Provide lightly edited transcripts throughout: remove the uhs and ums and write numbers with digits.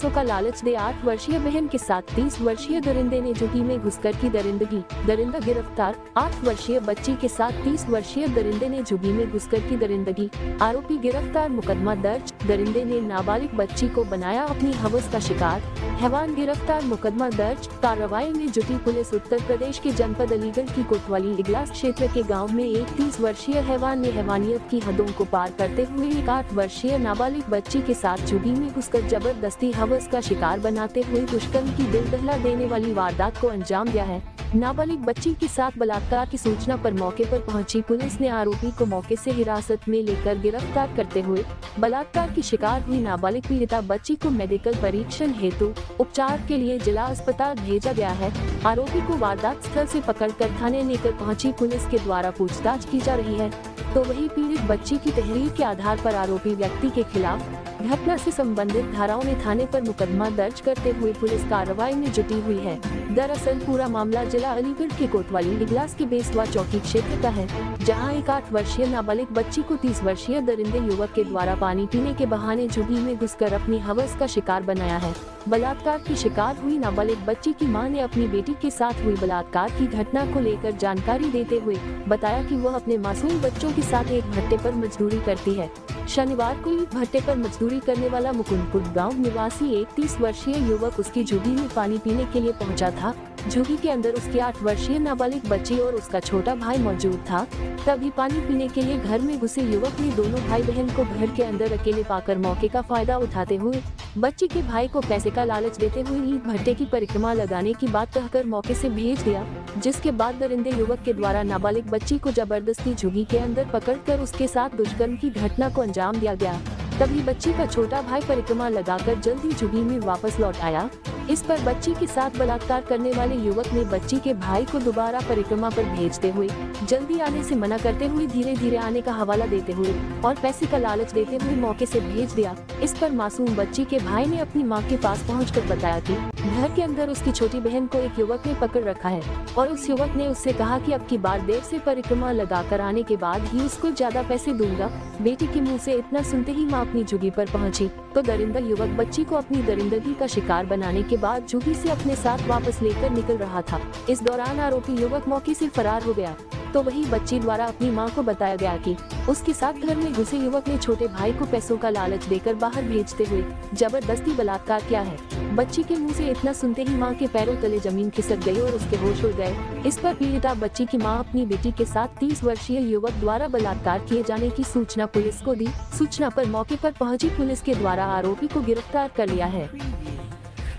पैसों का लालच दे 8 वर्षीय बहन के साथ 30 वर्षीय दरिंदे ने झुग्गी में घुसकर की दरिंदगी। दरिंदा गिरफ्तार। 8 वर्षीय बच्ची के साथ 30 वर्षीय दरिंदे ने झुग्गी में घुसकर की दरिंदगी। आरोपी गिरफ्तार। मुकदमा दर्ज। दरिंदे ने नाबालिग बच्ची को बनाया अपनी हवस का शिकार। हैवान गिरफ्तार। मुकदमा दर्ज। कार्रवाई में जुटी पुलिस। उत्तर प्रदेश के जनपद अलीगढ़ की कोतवाली इगलास क्षेत्र के गाँव में एक 30 वर्षीय हैवान ने हैवानियत की हदों को पार करते हुए एक 8 वर्षीय नाबालिग बच्ची के साथ झुग्गी में घुसकर जबरदस्ती हवस का शिकार बनाते हुए दुष्कर्म की दिल दहला देने वाली वारदात को अंजाम दिया है। नाबालिग बच्ची के साथ बलात्कार की सूचना पर मौके पर पहुंची पुलिस ने आरोपी को मौके से हिरासत में लेकर गिरफ्तार करते हुए बलात्कार की शिकार हुई नाबालिग पीड़िता बच्ची को मेडिकल परीक्षण हेतु उपचार के लिए जिला अस्पताल भेजा गया है। आरोपी को वारदात स्थल से पकड़कर थाने लेकर पहुंची पुलिस के द्वारा पूछताछ की जा रही है। तो वही पीड़ित बच्ची की तहरीर के आधार पर आरोपी व्यक्ति के खिलाफ घटना से संबंधित धाराओं में थाने पर मुकदमा दर्ज करते हुए पुलिस कार्रवाई में जुटी हुई है। दरअसल पूरा मामला जिला अलीगढ़ के कोतवाली इगलास के बेसवा चौकी क्षेत्र का है, जहां एक 8 वर्षीय नाबालिग बच्ची को 30 वर्षीय दरिंदे युवक के द्वारा पानी पीने के बहाने झुग्गी में घुसकर अपनी हवस का शिकार बनाया है। बलात्कार की शिकार हुई नाबालिग बच्ची की मां ने अपनी बेटी के साथ हुई बलात्कार की घटना को लेकर जानकारी देते हुए बताया कि वह अपने मासूम बच्चों के साथ एक भट्टे पर मजदूरी करती है। शनिवार को इस भट्टे पर मजदूरी करने वाला मुकुंदपुर गांव निवासी एक 30 वर्षीय युवक उसकी झुग्गी में पानी पीने के लिए पहुंचा था। झुग्गी के अंदर उसकी 8 वर्षीय नाबालिग बच्ची और उसका छोटा भाई मौजूद था। तभी पानी पीने के लिए घर में घुसे युवक ने दोनों भाई बहन को घर के अंदर अकेले पाकर मौके का फायदा उठाते हुए बच्ची के भाई को पैसे का लालच देते हुए ईंट भट्टे की परिक्रमा लगाने की बात कहकर मौके से भेज दिया, जिसके बाद दरिंदे युवक के द्वारा नाबालिग बच्ची को जबरदस्ती झुग्गी के अंदर पकड़कर उसके साथ दुष्कर्म की घटना को अंजाम दिया गया। तभी बच्ची का छोटा भाई परिक्रमा लगाकर जल्दी झुग्गी में वापस लौट आया। इस पर बच्ची के साथ बलात्कार करने वाले युवक ने बच्ची के भाई को दोबारा परिक्रमा पर भेजते हुए जल्दी आने से मना करते हुए धीरे धीरे आने का हवाला देते हुए और पैसे का लालच देते हुए मौके से भेज दिया। इस पर मासूम बच्ची के भाई ने अपनी मां के पास पहुंचकर बताया कि घर के अंदर उसकी छोटी बहन को एक युवक ने पकड़ रखा है और उस युवक ने उससे कहा कि अब की बार देर से परिक्रमा लगाकर आने के बाद ही उसको ज्यादा पैसे दूंगा। बेटी के मुँह से इतना सुनते ही माँ अपनी झुग्गी पर पहुंची तो दरिंदा युवक बच्ची को अपनी दरिंदगी का शिकार बनाने के बाद झुग्गी से अपने साथ वापस लेकर निकल रहा था। इस दौरान आरोपी युवक मौके से फरार हो गया। तो वही बच्ची द्वारा अपनी मां को बताया गया कि उसके साथ घर में घुसे युवक ने छोटे भाई को पैसों का लालच देकर बाहर भेजते हुए जबरदस्ती बलात्कार किया है। बच्ची के मुंह से इतना सुनते ही मां के पैरों तले जमीन खिसक गई और उसके होश उड़ गए। इस पर पीड़िता बच्ची की मां अपनी बेटी के साथ 30 वर्षीय युवक द्वारा बलात्कार किए जाने की सूचना पुलिस को दी। सूचना पर मौके पर पहुंची पुलिस के द्वारा आरोपी को गिरफ्तार कर लिया है।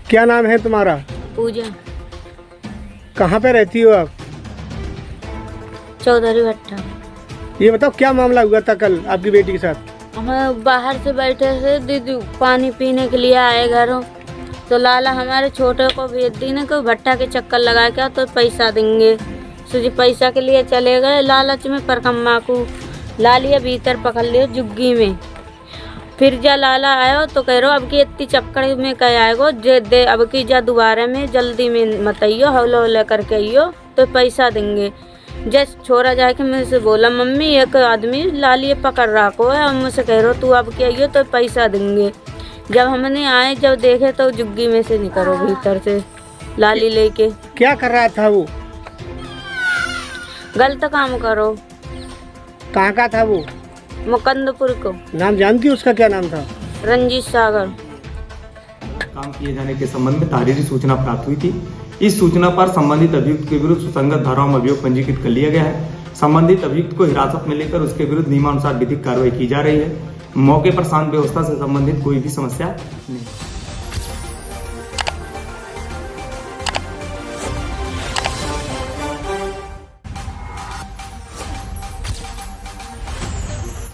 क्या नाम है तुम्हारा? पूजा। कहाँ पे रहती हो आप? चौधरी भट्टा। ये बताओ क्या मामला हुआ था कल आपकी बेटी के साथ? हम बाहर से बैठे थे, दीदी पानी पीने के लिए आए घरों, तो लाला हमारे छोटे को भेज दी ना कोई भट्टा के चक्कर लगा के तो पैसा देंगे। सूझी पैसा के लिए चले गए लालच में, परकम्मा को लालिया भीतर पकड़ लियो झुग्गी में। फिर जा लाला आयो तो कह रहो अब की इतनी चक्कर में कह आएगो जे दे, अब की जा दोबारा में जल्दी में मत आइयो, हौला हौला करके आइयो तो पैसा देंगे। जैसे छोरा जाके मुझसे बोला मम्मी एक आदमी लालिए पकड़ रहा को है, हम मुझसे कह रहे हो तू अब के आइयो तो पैसा देंगे। जब हमने आए जब देखे तो झुग्गी में से निकलो भीतर से लाली लेके। क्या कर रहा था वो? गलत काम करो। कहाँ का था वो? मुकंदपुर को। नाम जानती हो उसका? क्या नाम था? रंजीत सागर। काम किए जाने के संबंध में तारीखी सूचना प्राप्त हुई थी। इस सूचना पर संबंधित अभियुक्त के विरुद्ध सुसंगत धाराओं में अभियोग पंजीकृत कर लिया गया है। संबंधित अभियुक्त को हिरासत में लेकर उसके विरुद्ध नियमानुसार विधिक कार्रवाई की जा रही है। मौके पर शांति व्यवस्था से संबंधित कोई भी समस्या नहीं।